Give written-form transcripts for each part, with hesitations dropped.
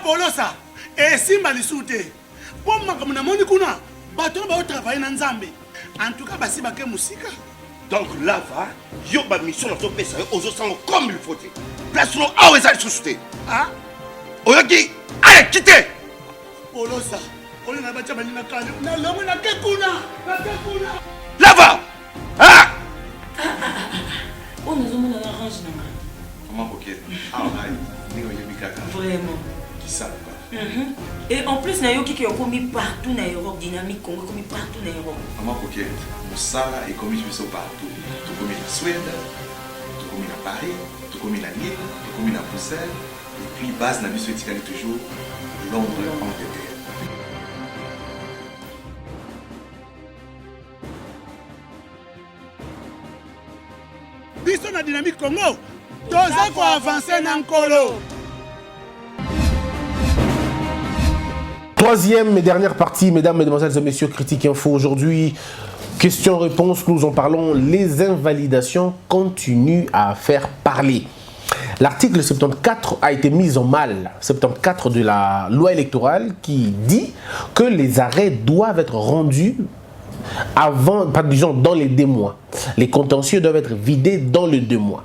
Polosa, et Simba Lissoute. Pour moi, comme on a kuna, bateau va travailler dans Zambé. En tout cas, basi baké musika. Donc là, va, yo ba mission dans ton pays, aux autres comme il faut. Place nous à où est-ce souté. Ah? Oyoki, allez, quittez. Polosa, on est là-bas, on est là-bas, Là-bas. Ah! On nous a mis dans la range. Comment ok? Ah, vraiment. Qui ça? Et en plus, il y a qui ont commis partout dans l'Europe, dynamique, Congo, commis partout dans l'Europe. Comment ok? Moussala est commis partout. Tout commis en Suède, tout commis à Paris, tout commis à Lille, tout commis à Bruxelles. Et puis, base n'a vu toujours Londres, Angleterre. Biso na dynamique Congo, toza ko avancer na nkolo. Troisième et dernière partie, mesdames, mesdemoiselles et messieurs, Critique Info. Aujourd'hui, question-réponse, nous en parlons. Les invalidations continuent à faire parler. L'article 74 a été mis en mal, 74 de la loi électorale, qui dit que les arrêts doivent être rendus avant, disons, dans les 2 mois. Les contentieux doivent être vidés dans les 2 mois.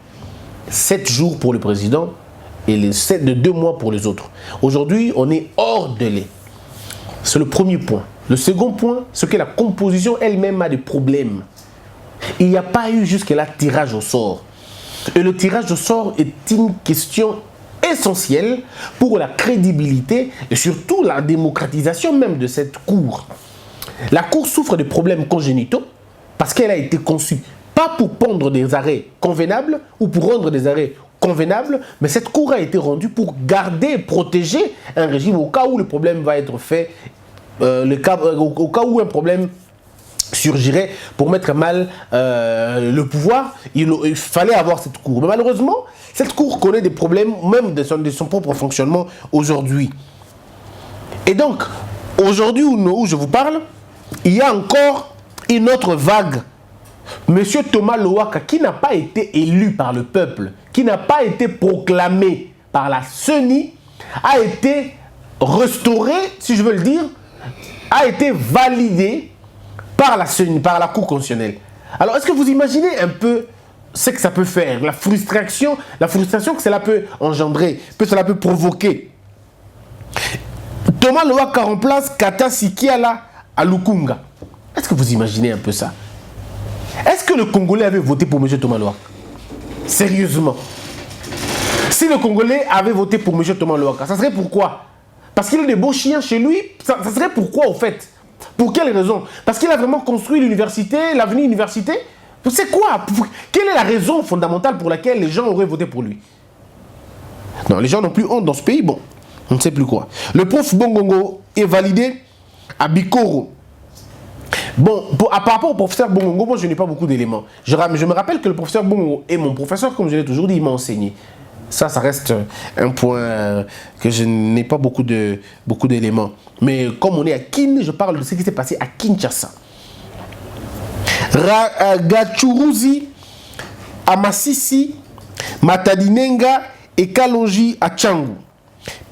7 jours pour le président et les 7 de 2 mois pour les autres. Aujourd'hui, on est hors délai. C'est le premier point. Le second point, c'est que la composition elle-même a des problèmes. Il n'y a pas eu jusque-là tirage au sort. Et le tirage au sort est une question essentielle pour la crédibilité et surtout la démocratisation même de cette cour. La cour souffre de problèmes congénitaux parce qu'elle a été conçue pas pour pondre des arrêts convenables ou pour rendre des arrêts convenables, mais cette cour a été rendue pour garder et protéger un régime au cas où le problème va être fait, au cas où un problème surgirait pour mettre à mal le pouvoir, il fallait avoir cette cour. Mais malheureusement, cette cour connaît des problèmes même de son propre fonctionnement aujourd'hui. Et donc, aujourd'hui où je vous parle, il y a encore une autre vague. Monsieur Thomas Lowaka, qui n'a pas été élu par le peuple, qui n'a pas été proclamé par la CENI, a été restauré, si je veux le dire, a été validé par la CENI, par la Cour constitutionnelle. Alors, est-ce que vous imaginez un peu ce que ça peut faire, la frustration que cela peut engendrer, que cela peut provoquer? Thomas Lowaka remplace Kata Sikiala à Lukunga. Est-ce que vous imaginez un peu ça? Est-ce que le Congolais avait voté pour M. Thomas Lowaka? Sérieusement. Si le Congolais avait voté pour M. Thomas Lowaka, ça serait pourquoi? Parce qu'il a des beaux chiens chez lui. Ça serait pourquoi, au fait? Pour quelle raison? Parce qu'il a vraiment construit l'université, l'avenue université? C'est quoi? Quelle est la raison fondamentale pour laquelle les gens auraient voté pour lui? Non, les gens n'ont plus honte dans ce pays. Bon, on ne sait plus quoi. Le prof Bongongo est validé à Bikoro. Bon, par rapport au professeur Bongongo, moi je n'ai pas beaucoup d'éléments. Je me rappelle que le professeur Bongongo est mon professeur, comme je l'ai toujours dit, il m'a enseigné. Ça reste un point que je n'ai pas beaucoup d'éléments. Mais comme on est à Kin, je parle de ce qui s'est passé à Kinshasa. Gachuruzi, Amasisi, Matadinenga et Kalonji à Tchangou.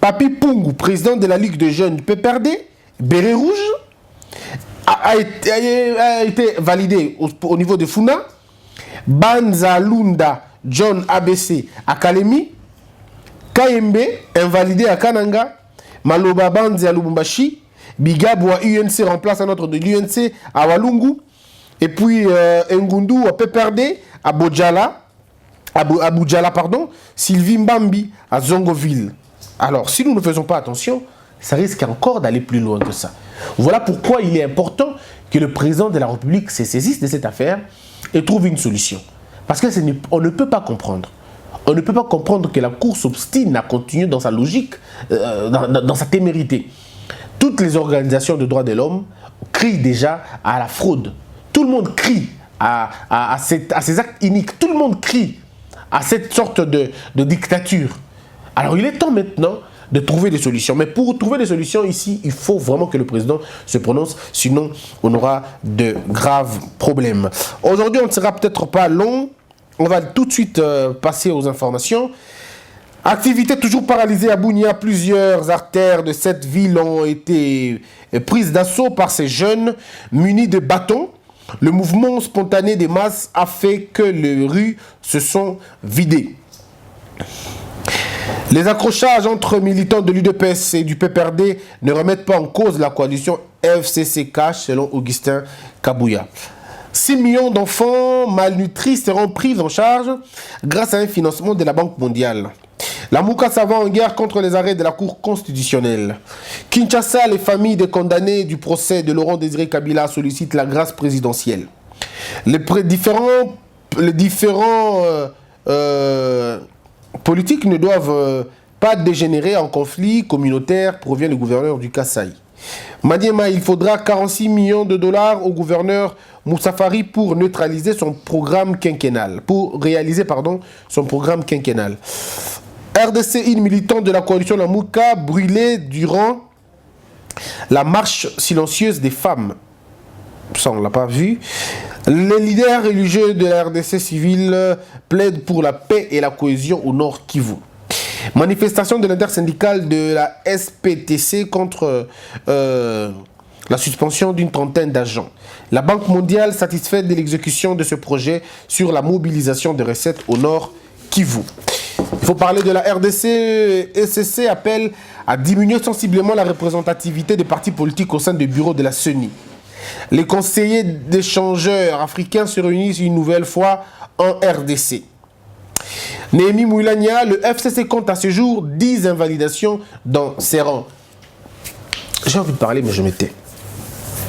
Papi Pungu, président de la Ligue de jeunes du PPRD, Béret Rouge, a été validé au niveau de Funa. Banza Lunda John ABC à Kalemi. Kayembe invalidé à Kananga. Maloba Banzi à Lubumbashi. Bigabou à UNC remplace un autre de l'UNC à Walungu. Et puis Ngundu à PPRD à Boudjala. À Boudjala, pardon. Sylvie Mbambi à Zongoville. Alors, si nous ne faisons pas attention, ça risque encore d'aller plus loin que ça. Voilà pourquoi il est important que le président de la République se saisisse de cette affaire et trouve une solution. Parce qu'on ne peut pas comprendre. On ne peut pas comprendre que la Cour s'obstine à continuer dans sa logique, dans sa témérité. Toutes les organisations de droits de l'homme crient déjà à la fraude. Tout le monde crie à ces actes iniques. Tout le monde crie à cette sorte de dictature. Alors il est temps maintenant de trouver des solutions. Mais pour trouver des solutions ici, il faut vraiment que le président se prononce, sinon on aura de graves problèmes. Aujourd'hui, on ne sera peut-être pas long. On va tout de suite passer aux informations. Activité toujours paralysée à Bunia, plusieurs artères de cette ville ont été prises d'assaut par ces jeunes munis de bâtons. Le mouvement spontané des masses a fait que les rues se sont vidées. Les accrochages entre militants de l'UDPS et du PPRD ne remettent pas en cause la coalition FCCK, selon Augustin Kabouya. 6 millions d'enfants malnutris seront pris en charge grâce à un financement de la Banque mondiale. La Mouka s'en va en guerre contre les arrêts de la Cour constitutionnelle. Kinshasa, les familles des condamnés du procès de Laurent Désiré Kabila sollicitent la grâce présidentielle. Les différents politiques ne doivent pas dégénérer en conflit communautaire, provient le gouverneur du Kasaï. Madiema, il faudra 46 millions de dollars au gouverneur Moussafari pour neutraliser son programme quinquennal. RDC, une militante de la coalition Lamouka, brûlée durant la marche silencieuse des femmes. Ça, on ne l'a pas vu. Les leaders religieux de la RDC civile plaident pour la paix et la cohésion au Nord Kivu. Manifestation de l'intersyndicale de la SPTC contre la suspension d'une trentaine d'agents. La Banque mondiale satisfaite de l'exécution de ce projet sur la mobilisation des recettes au Nord Kivu. Il faut parler de la RDC. SCC appelle à diminuer sensiblement la représentativité des partis politiques au sein du bureau de la CENI. Les conseillers d'échangeurs africains se réunissent une nouvelle fois en RDC. Néhémie Moulania, le FCC compte à ce jour 10 invalidations dans ses rangs. J'ai envie de parler, mais je me tais.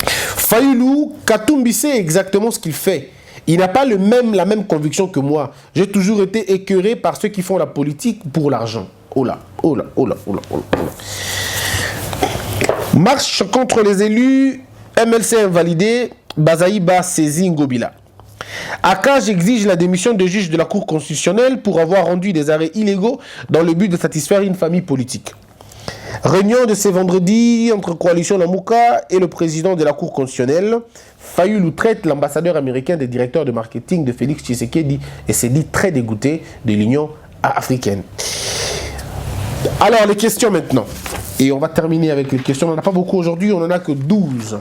Fayoulou Katumbi sait exactement ce qu'il fait. Il n'a pas la même conviction que moi. J'ai toujours été écœuré par ceux qui font la politique pour l'argent. Oh là. Marche contre les élus, MLC invalidé, Bazaïba saisit Ngobila. Akaj exige la démission de juge de la Cour constitutionnelle pour avoir rendu des arrêts illégaux dans le but de satisfaire une famille politique. Réunion de ce vendredi entre Coalition Lamouka et le président de la Cour constitutionnelle. Fayoulou traite l'ambassadeur américain des directeurs de marketing de Félix Tshisekedi et s'est dit très dégoûté de l'Union africaine. Alors, les questions maintenant. Et on va terminer avec les questions. On n'en a pas beaucoup aujourd'hui, on n'en a que 12.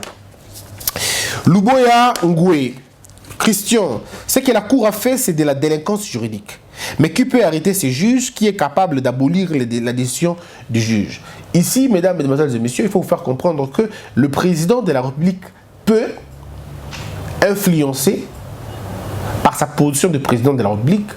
Luboya Ngoué. Christian, ce que la Cour a fait, c'est de la délinquance juridique. Mais qui peut arrêter ces juges? Qui est capable d'abolir la décision du juge? Ici, mesdames, mesdemoiselles et messieurs, il faut vous faire comprendre que le président de la République peut influencer, par sa position de président de la République,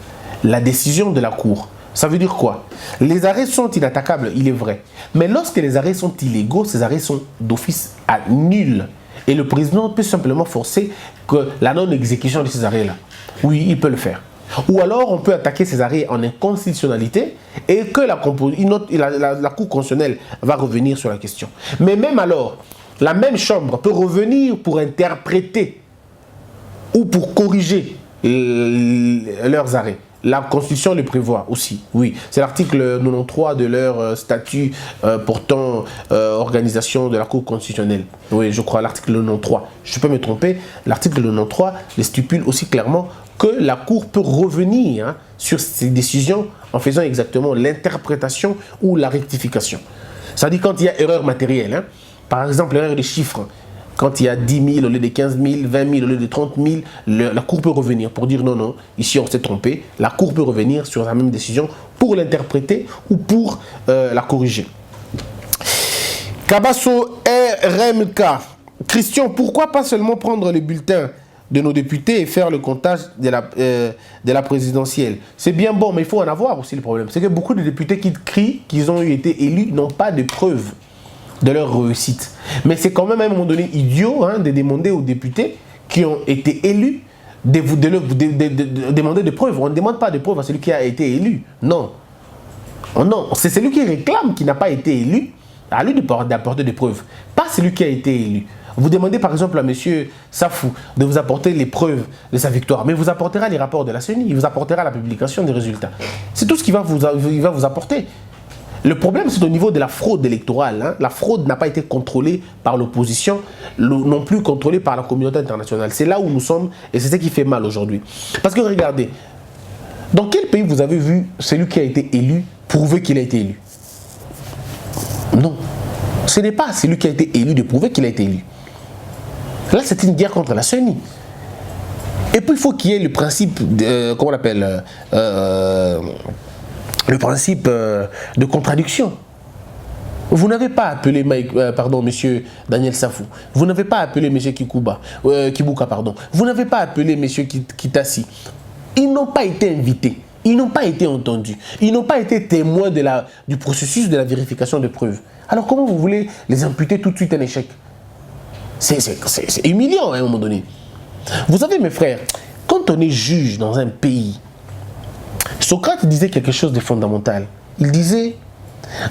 la décision de la Cour. Ça veut dire quoi? Les arrêts sont inattaquables, il est vrai. Mais lorsque les arrêts sont illégaux, ces arrêts sont d'office à nul. Et le président peut simplement forcer que la non-exécution de ces arrêts-là. Oui, il peut le faire. Ou alors, on peut attaquer ces arrêts en inconstitutionnalité et que la Cour constitutionnelle va revenir sur la question. Mais même alors, la même chambre peut revenir pour interpréter ou pour corriger leurs arrêts. La Constitution le prévoit aussi, oui. C'est l'article 93 de leur statut portant organisation de la Cour constitutionnelle. Oui, je crois, l'article 93. Je peux me tromper. L'article 93 le stipule aussi clairement que la Cour peut revenir sur ses décisions en faisant exactement l'interprétation ou la rectification. Ça dit quand il y a erreur matérielle. Par exemple, l'erreur des chiffres. Quand il y a 10 000 au lieu de 15 000, 20 000 au lieu de 30 000, la Cour peut revenir pour dire non, non, ici on s'est trompé. La Cour peut revenir sur la même décision pour l'interpréter ou pour la corriger. Kabasso RMK. Christian, pourquoi pas seulement prendre les bulletins de nos députés et faire le comptage de la présidentielle? C'est bien bon, mais il faut en avoir aussi le problème. C'est que beaucoup de députés qui crient qu'ils ont été élus n'ont pas de preuves de leur réussite. Mais c'est quand même à un moment donné idiot de demander aux députés qui ont été élus de demander des preuves. On ne demande pas de preuves à celui qui a été élu. Non. Non, c'est celui qui réclame qui n'a pas été élu, à lui d'apporter des preuves. Pas celui qui a été élu. Vous demandez par exemple à M. Safou de vous apporter les preuves de sa victoire, mais il vous apportera les rapports de la CENI, il vous apportera la publication des résultats. C'est tout ce qu'il va vous apporter. Le problème, c'est au niveau de la fraude électorale. La fraude n'a pas été contrôlée par l'opposition, non plus contrôlée par la communauté internationale. C'est là où nous sommes et c'est ce qui fait mal aujourd'hui. Parce que regardez, dans quel pays vous avez vu celui qui a été élu prouver qu'il a été élu. Non. Ce n'est pas celui qui a été élu de prouver qu'il a été élu. Là, c'est une guerre contre la CENI. Et puis, il faut qu'il y ait le principe, comment on appelle, le principe de contradiction. Vous n'avez pas appelé monsieur Daniel Safou. Vous n'avez pas appelé monsieur Kibuka, pardon. Vous n'avez pas appelé monsieur Kitasi. Ils n'ont pas été invités. Ils n'ont pas été entendus. Ils n'ont pas été témoins du processus de la vérification de preuves. Alors comment vous voulez les imputer tout de suite un échec? C'est humiliant à un moment donné. Vous savez mes frères, quand on est juge dans un pays, Socrate disait quelque chose de fondamental. Il disait,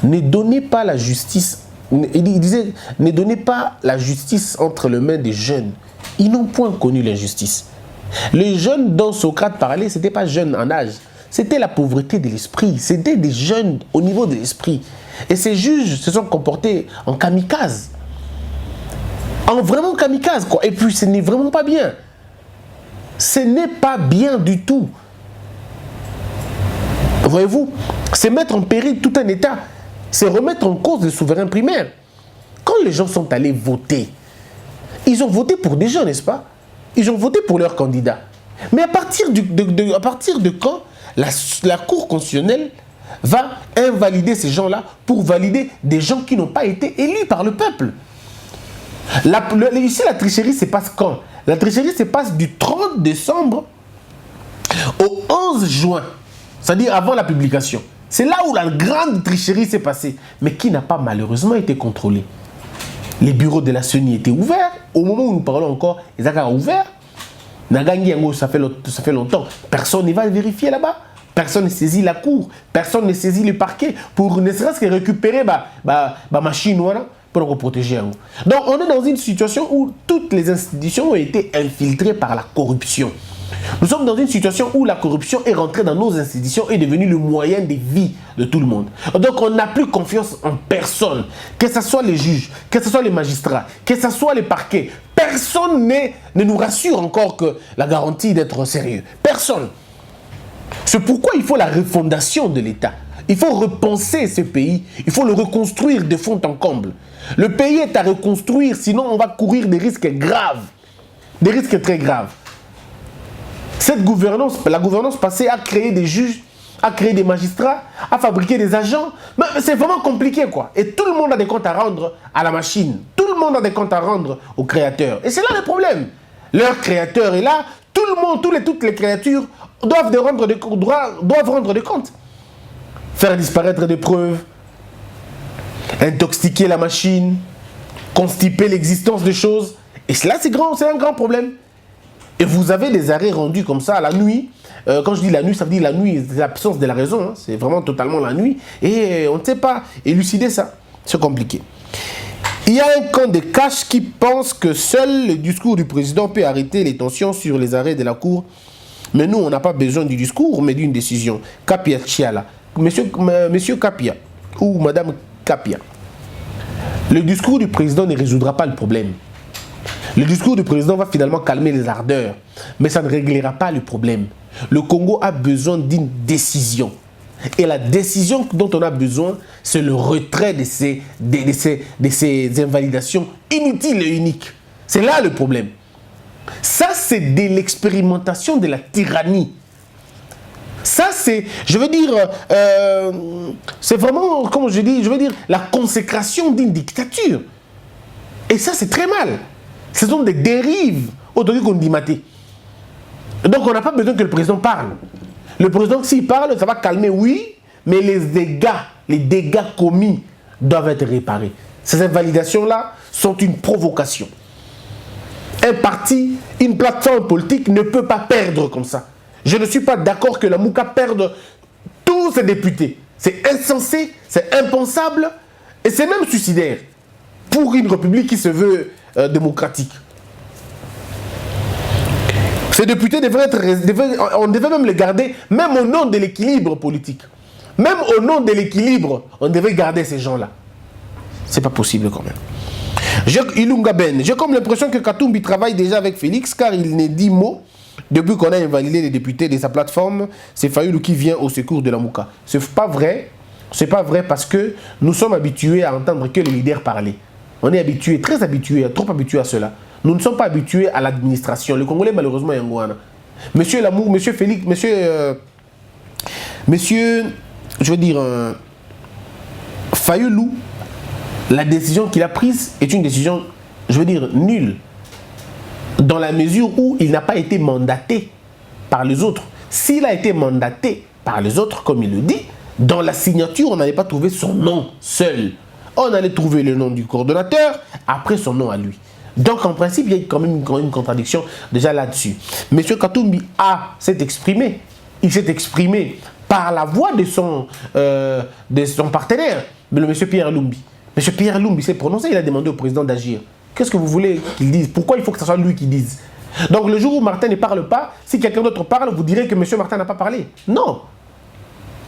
ne donnez pas la justice, il disait, ne donnez pas la justice entre les mains des jeunes. Ils n'ont point connu l'injustice. Les jeunes dont Socrate parlait, ce n'était pas jeunes en âge. C'était la pauvreté de l'esprit. C'était des jeunes au niveau de l'esprit. Et ces juges se sont comportés en kamikaze. En vraiment kamikaze, quoi. Et puis, ce n'est vraiment pas bien. Ce n'est pas bien du tout. Voyez-vous, c'est mettre en péril tout un État. C'est remettre en cause le souverain primaire. Quand les gens sont allés voter, ils ont voté pour des gens, n'est-ce pas? Ils ont voté pour leur candidat. Mais à partir de quand la Cour constitutionnelle va invalider ces gens-là pour valider des gens qui n'ont pas été élus par le peuple? Ici, la tricherie se passe quand? La tricherie se passe du 30 décembre au 11 juin, c'est-à-dire avant la publication. C'est là où la grande tricherie s'est passée, mais qui n'a pas malheureusement été contrôlée. Les bureaux de la CENI étaient ouverts. Au moment où nous parlons encore, ils ont ouvert. Ça fait longtemps. Personne ne va vérifier là-bas. Personne ne saisit la cour. Personne ne saisit le parquet pour ne serait-ce que récupérer ma machine pour nous protéger. Donc on est dans une situation où toutes les institutions ont été infiltrées par la corruption. Nous sommes dans une situation où la corruption est rentrée dans nos institutions et est devenue le moyen de vie de tout le monde. Donc on n'a plus confiance en personne, que ce soit les juges, que ce soit les magistrats, que ce soit les parquets. Personne ne nous rassure encore que la garantie d'être sérieux. Personne. C'est pourquoi il faut la refondation de l'État. Il faut repenser ce pays, il faut le reconstruire de fond en comble. Le pays est à reconstruire, sinon on va courir des risques graves, des risques très graves. Cette gouvernance, la gouvernance passée a créé des juges, a créé des magistrats, a fabriqué des agents. Mais c'est vraiment compliqué, quoi. Et tout le monde a des comptes à rendre à la machine. Tout le monde a des comptes à rendre au créateur. Et c'est là le problème. Leur créateur est là. Tout le monde, toutes les créatures doivent rendre des comptes. Faire disparaître des preuves, intoxiquer la machine, constiper l'existence de choses. Et cela, c'est un grand problème. Et vous avez des arrêts rendus comme ça la nuit. Quand je dis la nuit, ça veut dire la nuit, c'est l'absence de la raison. Hein. C'est vraiment totalement la nuit. Et on ne sait pas élucider ça. C'est compliqué. Il y a un camp de cash qui pense que seul le discours du président peut arrêter les tensions sur les arrêts de la Cour. Mais nous, on n'a pas besoin du discours, mais d'une décision. Kapia Chiala. Monsieur Kapia, ou Madame Kapia. Le discours du président ne résoudra pas le problème. Le discours du président va finalement calmer les ardeurs, mais ça ne réglera pas le problème. Le Congo a besoin d'une décision. Et la décision dont on a besoin, c'est le retrait de ces invalidations inutiles et uniques. C'est là le problème. Ça, c'est de l'expérimentation de la tyrannie. Ça, c'est, je veux dire, c'est vraiment, comme je dis, je veux dire, la consécration d'une dictature. Et ça, c'est très mal. Ce sont des dérives autorisées qu'on dit maté. Donc, on n'a pas besoin que le président parle. Le président, s'il parle, ça va calmer, oui, mais les dégâts commis doivent être réparés. Ces invalidations-là sont une provocation. Un parti, une plateforme politique ne peut pas perdre comme ça. Je ne suis pas d'accord que la Mouka perde tous ses députés. C'est insensé, c'est impensable et c'est même suicidaire pour une république qui se veut démocratique. Ces députés on devait même les garder, même au nom de l'équilibre politique. Même au nom de l'équilibre, on devait garder ces gens-là. C'est pas possible quand même. Ilunga Ben, j'ai comme l'impression que Katumbi travaille déjà avec Félix car il n'est dit mot depuis qu'on a invalidé les députés de sa plateforme. C'est Fayoulou qui vient au secours de la Mouka. C'est pas vrai. c'est pas vrai parce que nous sommes habitués à entendre que les leaders parler. On est habitué, très habitué, trop habitué à cela. Nous ne sommes pas habitués à l'administration. Les Congolais, malheureusement, Yangouana. Monsieur Lamour, monsieur Félix, monsieur, je veux dire, Fayoulou, la décision qu'il a prise est une décision, je veux dire, nulle. Dans la mesure où il n'a pas été mandaté par les autres. S'il a été mandaté par les autres, comme il le dit, dans la signature, on n'allait pas trouver son nom seul. On allait trouver le nom du coordonnateur, après son nom à lui. Donc, en principe, il y a quand même une contradiction déjà là-dessus. Monsieur Katumbi s'est exprimé. Il s'est exprimé par la voix de son partenaire, le monsieur Pierre Lumbi. Monsieur Pierre Lumbi s'est prononcé, il a demandé au président d'agir. Qu'est-ce que vous voulez qu'il dise? Pourquoi il faut que ce soit lui qui dise? Donc, le jour où Martin ne parle pas, si quelqu'un d'autre parle, vous direz que monsieur Martin n'a pas parlé. Non.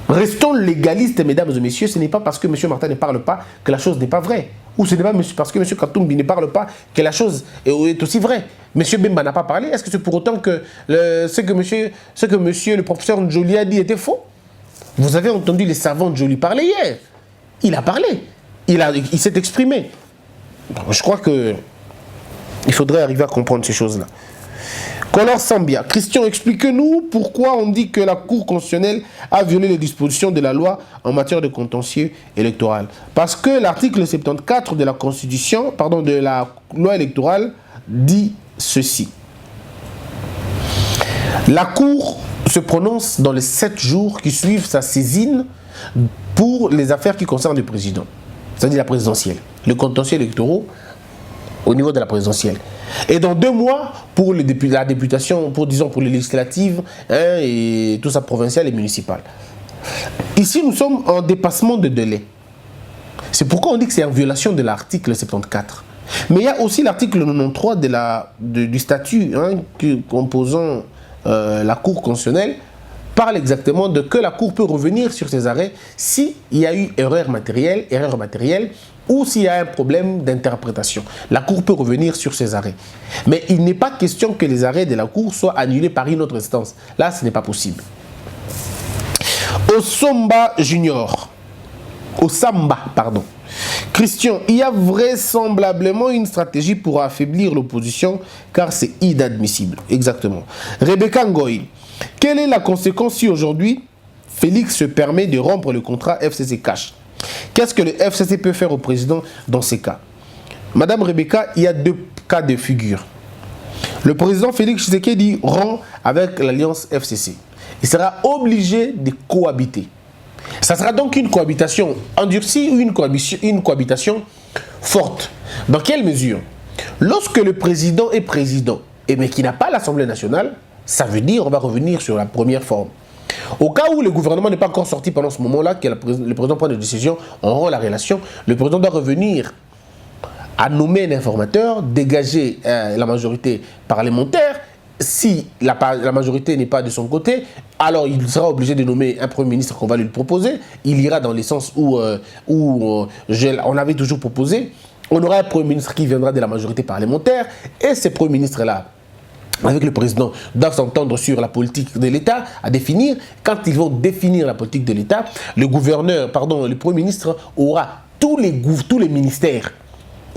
Restons légalistes, mesdames et messieurs. Ce n'est pas parce que M. Martin ne parle pas que la chose n'est pas vraie. Ou ce n'est pas parce que M. Katumbi ne parle pas que la chose est aussi vraie. M. Bemba n'a pas parlé. Est-ce que c'est pour autant que ce que monsieur le professeur Njoli a dit était faux? Vous avez entendu les savants Njoli parler hier. Il a parlé. Il s'est exprimé. Je crois qu'il faudrait arriver à comprendre ces choses-là. Color Sambia, Christian, explique-nous pourquoi on dit que la Cour constitutionnelle a violé les dispositions de la loi en matière de contentieux électoral. Parce que l'article 74 de la Constitution, de la loi électorale dit ceci. La Cour se prononce dans les 7 jours qui suivent sa saisine pour les affaires qui concernent le président, c'est-à-dire la présidentielle, le contentieux électoral au niveau de la présidentielle. Et dans 2 mois, pour la députation, pour les législatives, et tout ça provincial et municipal. Ici, nous sommes en dépassement de délai. C'est pourquoi on dit que c'est en violation de l'article 74. Mais il y a aussi l'article 93 du statut composant la Cour constitutionnelle, parle exactement de que la Cour peut revenir sur ses arrêts s'il y a eu erreur matérielle, ou s'il y a un problème d'interprétation. La Cour peut revenir sur ses arrêts. Mais il n'est pas question que les arrêts de la Cour soient annulés par une autre instance. Là, ce n'est pas possible. Osamba, Christian, il y a vraisemblablement une stratégie pour affaiblir l'opposition, car c'est inadmissible. Exactement. Rebecca Ngoy, quelle est la conséquence si aujourd'hui, Félix se permet de rompre le contrat FCC Cash? Qu'est-ce que le FCC peut faire au président dans ces cas? Madame Rebecca, il y a 2 cas de figure. Le président Félix Tshisekedi rompt avec l'alliance FCC. Il sera obligé de cohabiter. Ça sera donc une cohabitation endurcie ou une cohabitation forte. Dans quelle mesure? Lorsque le président est président, mais qui n'a pas l'Assemblée nationale, ça veut dire qu'on va revenir sur la première forme. Au cas où le gouvernement n'est pas encore sorti pendant ce moment-là, que le président prend des décisions, on rend la relation, le président doit revenir à nommer un informateur, dégager la majorité parlementaire. Si la majorité n'est pas de son côté, alors il sera obligé de nommer un Premier ministre qu'on va lui proposer. Il ira dans les sens où on avait toujours proposé. On aura un Premier ministre qui viendra de la majorité parlementaire, et ces Premiers ministres-là, avec le président, doivent s'entendre sur la politique de l'État à définir. Quand ils vont définir la politique de l'État, le Premier ministre aura tous les ministères.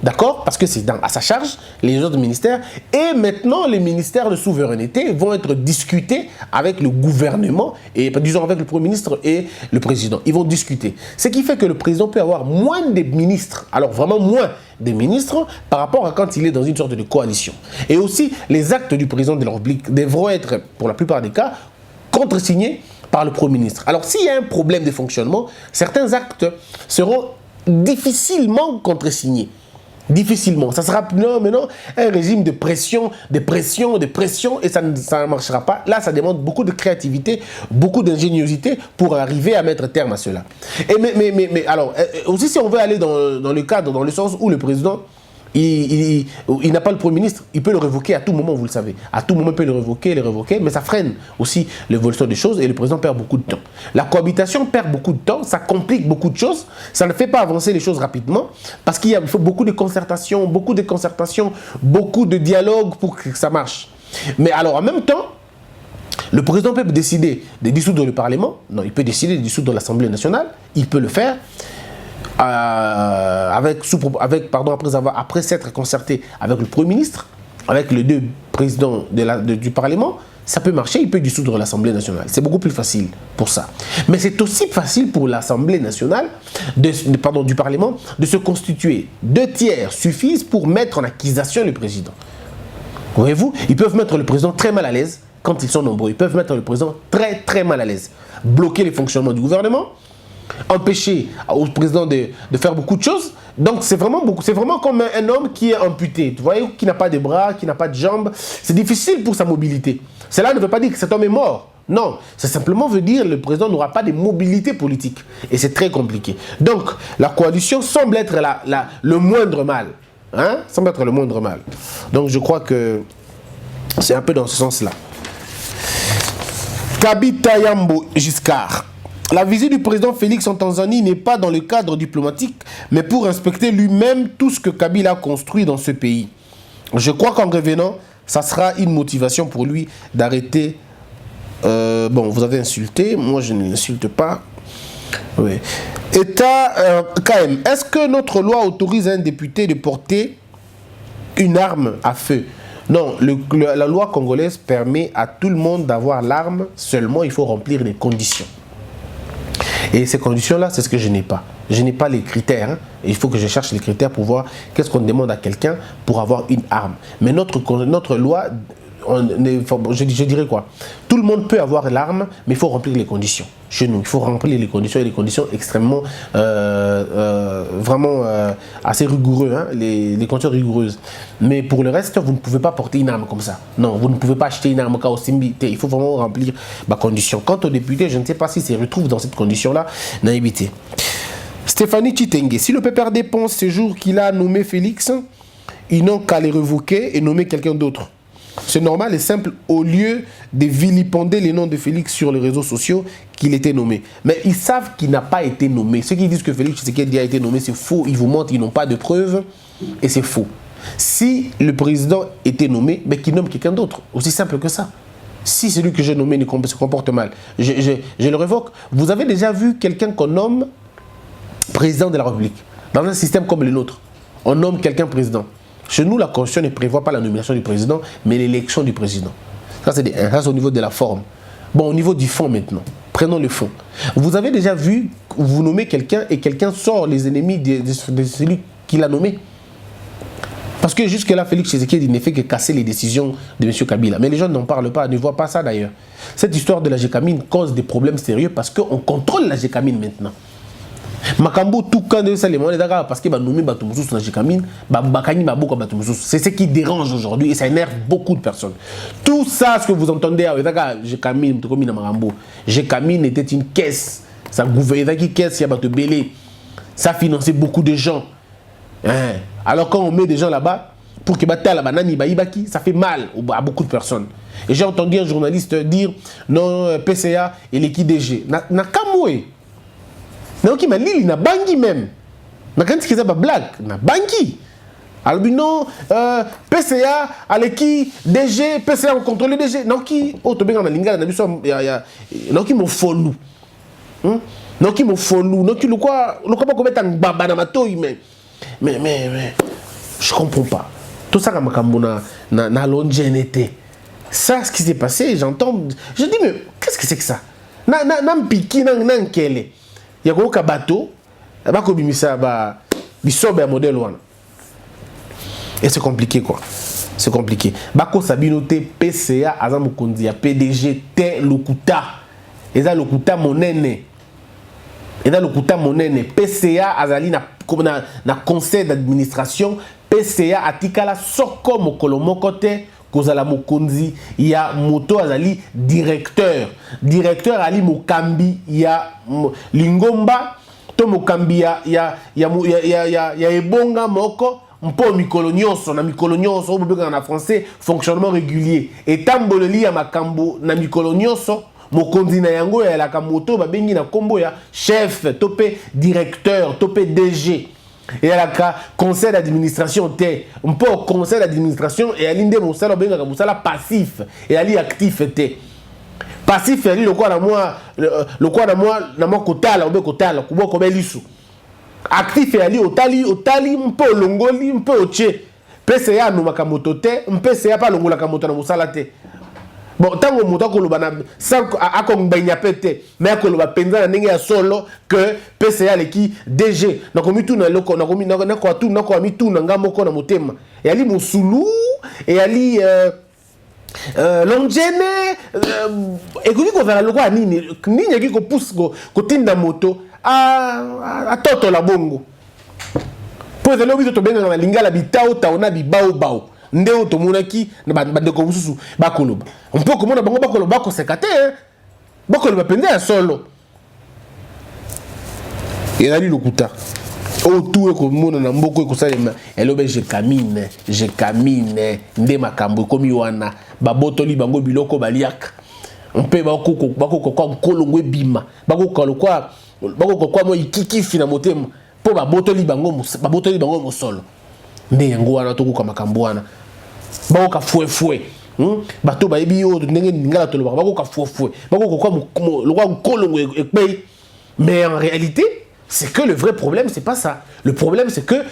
D'accord? Parce que c'est à sa charge, les autres ministères. Et maintenant, les ministères de souveraineté vont être discutés avec le gouvernement, et disons avec le Premier ministre et le président. Ils vont discuter. Ce qui fait que le président peut avoir moins de ministres, alors vraiment moins de ministres, par rapport à quand il est dans une sorte de coalition. Et aussi, les actes du président de la République devront être, pour la plupart des cas, contresignés par le Premier ministre. Alors, s'il y a un problème de fonctionnement, certains actes seront difficilement contresignés. Difficilement. Ça sera un régime de pression, et ça ne marchera pas. Là, ça demande beaucoup de créativité, beaucoup d'ingéniosité pour arriver à mettre terme à cela. Mais alors, aussi si on veut aller dans le cadre, dans le sens où le président, il n'a pas le Premier ministre, il peut le révoquer à tout moment, vous le savez. À tout moment, il peut le révoquer, mais ça freine aussi l'évolution des choses et le président perd beaucoup de temps. La cohabitation perd beaucoup de temps, ça complique beaucoup de choses, ça ne fait pas avancer les choses rapidement, parce qu'il faut beaucoup de concertation, beaucoup de dialogue pour que ça marche. Mais alors, en même temps, Le président peut décider de dissoudre le Parlement. Non, il peut décider de dissoudre l'Assemblée nationale. Il peut le faire après s'être concerté avec le Premier ministre, avec les deux présidents du Parlement. Ça peut marcher, il peut dissoudre l'Assemblée nationale. C'est beaucoup plus facile pour ça. Mais c'est aussi facile pour l'Assemblée nationale, du Parlement, de se constituer. 2 tiers suffisent pour mettre en accusation le président. Voyez-vous, ils peuvent mettre le président très mal à l'aise quand ils sont nombreux. Ils peuvent mettre le président très très mal à l'aise. Bloquer le fonctionnement du gouvernement, empêcher au président de faire beaucoup de choses. Donc c'est vraiment comme un homme qui est amputé, vous voyez, qui n'a pas de bras, qui n'a pas de jambes. C'est difficile pour sa mobilité. Cela ne veut pas dire que cet homme est mort. Non, ça simplement veut dire que le président n'aura pas de mobilité politique. Et c'est très compliqué. Donc la coalition semble être le moindre mal. Hein? Semble être le moindre mal. Donc je crois que c'est un peu dans ce sens-là. Kabita Yambo Giscard. La visite du président Félix en Tanzanie n'est pas dans le cadre diplomatique, mais pour inspecter lui-même tout ce que Kabila a construit dans ce pays. Je crois qu'en revenant, ça sera une motivation pour lui d'arrêter. Bon, vous avez insulté, moi je ne l'insulte pas. Oui. État KM, est-ce que notre loi autorise un député de porter une arme à feu? Non, la loi congolaise permet à tout le monde d'avoir l'arme, seulement il faut remplir les conditions. Et ces conditions-là, c'est ce que je n'ai pas. Je n'ai pas les critères. Hein. Il faut que je cherche les critères pour voir qu'est-ce qu'on demande à quelqu'un pour avoir une arme. Mais notre loi, je dirais quoi? Tout le monde peut avoir l'arme, mais il faut remplir les conditions. Chez nous, il faut remplir les conditions, et les conditions extrêmement, vraiment assez rigoureuses, hein, les conditions rigoureuses. Mais pour le reste, vous ne pouvez pas porter une arme comme ça. Non, vous ne pouvez pas acheter une arme au Simbi. Il faut vraiment remplir ma condition. Quant aux députés, je ne sais pas s'ils se retrouvent dans cette condition-là. Naïveté. Stéphanie Chitenge, si le PPRD pense ces jours qu'il a nommé Félix, ils n'ont qu'à les revoquer et nommer quelqu'un d'autre. C'est normal et simple, au lieu de vilipender les noms de Félix sur les réseaux sociaux, qu'il était nommé. Mais ils savent qu'il n'a pas été nommé. Ceux qui disent que Félix Tshisekedi a été nommé, c'est faux. Ils vous mentent, ils n'ont pas de preuves et c'est faux. Si le président était nommé, ben qu'il nomme quelqu'un d'autre. Aussi simple que ça. Si celui que j'ai nommé se comporte mal, je le révoque. Vous avez déjà vu quelqu'un qu'on nomme président de la République? Dans un système comme le nôtre, on nomme quelqu'un président. Chez nous, la Constitution ne prévoit pas la nomination du président, mais l'élection du président. Ça, c'est au niveau de la forme. Bon, au niveau du fond maintenant. Prenons le fond. Vous avez déjà vu, vous nommez quelqu'un et quelqu'un sort les ennemis de celui qui l'a nommé. Parce que jusque-là, Félix Tshisekedi ne fait que casser les décisions de M. Kabila. Mais les gens n'en parlent pas, ne voient pas ça d'ailleurs. Cette histoire de la Gécamine cause des problèmes sérieux parce qu'on contrôle la Gécamine maintenant. Makambo tout quand de ça les moyens d'accord parce que nommé Batumoussous dans Gécamine, Bakani Maboko Batumoussous. C'est ce qui dérange aujourd'hui et ça énerve beaucoup de personnes. Tout ça, ce que vous entendez à Gécamine, Gécamine était une caisse. Ça gouvernait qui caisse, il y a Bato Belé. Ça finançait beaucoup de gens. Hein? Alors quand on met des gens là-bas, pour que la banane Ibaki, ça fait mal à beaucoup de personnes. Et j'ai entendu un journaliste dire non, PCA et l'équipe DG. Nakamoué. Donc il m'a dit, il n'a bangi même. Mais quand il y a une blague, il n'a bangi. Alors non, PCA, Aleki, DG, PCA, on contrôle le DG. Donc qui, oh, tu bien en linga, donc qui me follow. Donc qui me follow. Donc qui le quoi pas commettre un babanamato, mais, je comprends pas. Tout ça, na longévité. Ça, ce qui s'est passé, j'entends, je dis, mais qu'est-ce que c'est que ça? Nam piki, nan kele. Il y a un bateau, il y a un modèle. Et c'est compliqué quoi. C'est compliqué. Bako Sabinote, PCA, Azam Kondia, PDG, T, Lokuta. Et ça, Lokuta, mon aîné. Et là, Lokuta, mon aîné. PCA, Azali, na conseil d'administration. PCA, Atikala, Soko, Mokolomo, côté. Kozala Mokonzi, il y a Moto Azali, directeur. Directeur Ali Mokambi, il y a Lingomba, to Mokambi, il y a Ebonga Moko, Mpo Mikolonioso, na Mikolonioso, en français, fonctionnement régulier. Et Tamboleli à Makambo, na Mikolonioso, Mokonzi na Yango, il y a la Kamoto, Babengi na Kombo, il y a chef, topé directeur, topé DG. Et à la conseil d'administration, on peut au conseil d'administration et à l'inde moussala passif et à l'actif. Passif ali le quoi na moi na moi kotala obe kotala kubo ko belisu. Actif ali otali mpo longoli mpo oche. PCA no makamoto te, PCA pa longola kamoto na musala te. Bon, tango moto koloba na sans akombanya pete, mais koloba penza na ndenge ya solo que PCA leki DG. Na komi tu na loko na komi na ko tu na ko mi tu na ngamoko na motema. Et ali musulu et ali longene ekoki kozala lokwa nini eki kopousse kotinda moto a toto la bongo po ezali obiso tobengaka na lingala bitao taona bibaobao nde oyo tomonaki na bandeko mosusu bakoloba mpo komona bango bakoloba bakoseka te bakoloba mpenza ya solo ezali lokuta oyo tu ekomona na mboko ekosalema elobe je camine nde makambo ekomi wana babotoli bango biloko baliaka mpe bakokokwa nkolongo ebima bakokokwa mo ikikifi na motema mpo babotoli bango mosolo nde yango wana tokoka makambo wana bakoka fuefue bato bayebi oyo ndenge ningala tolobaka bakoka fuefue bakokokwa lokwa nkolongo ekpei mais en réalité c'est que le vrai problème, c'est pas ça. Le problème, c'est que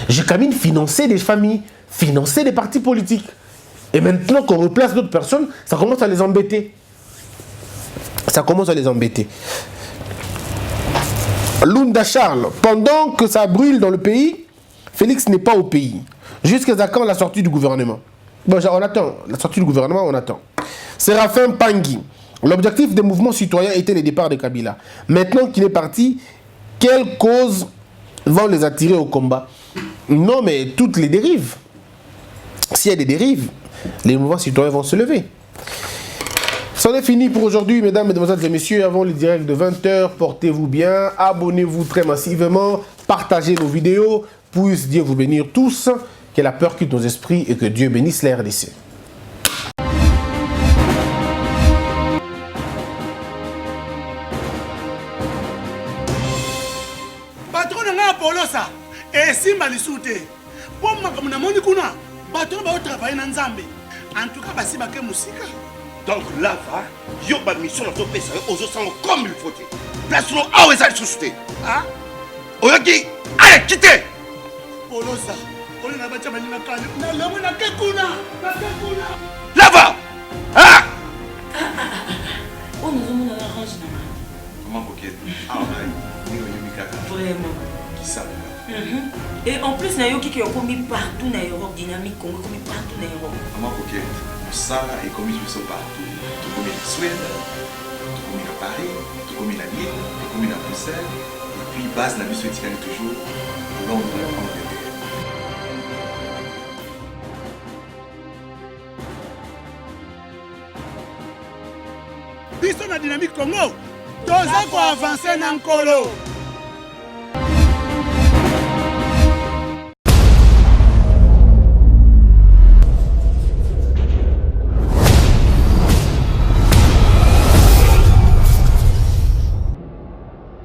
Jecamine finançait des familles, finançait des partis politiques. Et maintenant qu'on replace d'autres personnes, ça commence à les embêter. Lunda Charles, pendant que ça brûle dans le pays, Félix n'est pas au pays. Jusqu'à quand la sortie du gouvernement? Bon, on attend. La sortie du gouvernement, on attend. Séraphin Pangui. L'objectif des mouvements citoyens était le départ de Kabila. Maintenant qu'il est parti, quelles causes vont les attirer au combat? Non, mais toutes les dérives. S'il y a des dérives, les mouvements citoyens vont se lever. C'en est fini pour aujourd'hui, mesdames, mesdemoiselles et messieurs. Avant le direct de 20h, portez-vous bien, abonnez-vous très massivement, partagez nos vidéos. Puisse Dieu vous bénir tous, que la peur quitte nos esprits et que Dieu bénisse la RDC. Polosa esimba lisute po makambo na moni kuna bato ba travailler na nzambe en tout cas basi bake musika donc là va yo ba mission na to pesa ozo sango comme il faut te place no awe za susute ah oyoki allez quitter Polosa on na bacha bani na kale na lemo na kekuna là va ah on nous on a arrangé comment coquette ah ni oyimikaka vraiment. Et en plus, il y a qui ont commis partout dans l'Europe, dynamique, commis partout dans l'Europe. Comment coquette, ça est commis partout. Tout comme en Suède, tout comme à Paris, tout comme à Lille, tout comme à Bruxelles. Et puis, base la mission est toujours Londres, Angleterre. Biso na dynamique Congo, toza ko avancer na nkolo.